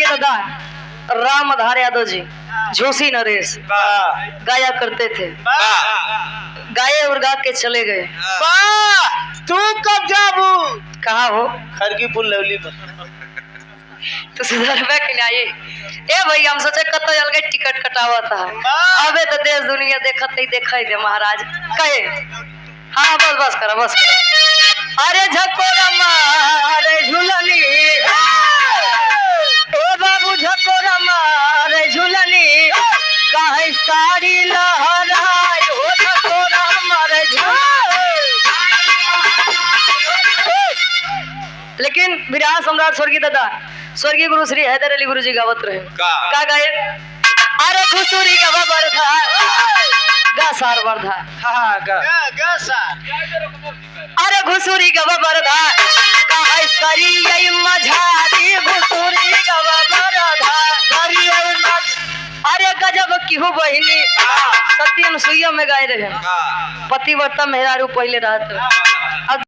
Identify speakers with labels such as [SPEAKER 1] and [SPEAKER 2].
[SPEAKER 1] दादा रामधार यादव जी झोसी नरेश गाया करते थे। गाये और गा के चले गए।
[SPEAKER 2] तू कब जाबू?
[SPEAKER 1] कहा हो
[SPEAKER 2] खरगी पुल लेवली पर
[SPEAKER 1] तो सुधरबे के लिए आइए। ए भाई हम सोचे कत अलग टिकट कटावा था। अबे तो देश दुनिया देखत नहीं देखा दे महाराज कहे। हाँ बस बस करा बस करा। अरे झकोरा मारे झूलनी ओ बाबू झकोरा मारे झूलनी काहे साड़ी लहराए ओ झकोरा मारे लेकिन विराट सम्राट स्वर्गीय दादा स्वर्गीय गुरु श्री हैदर अली गुरु जी गावत रहे का गाए। अरे घुसुरी का बबर था गा सार वर्धा अरे घुसुरी का बबर था काहे सरी यई मझारी घुसुरी का बबर था। अरे गजब की हो बहिनी सत्यम सुइया में गाए रहे पतिव्रता मेहरारू पहले रहत।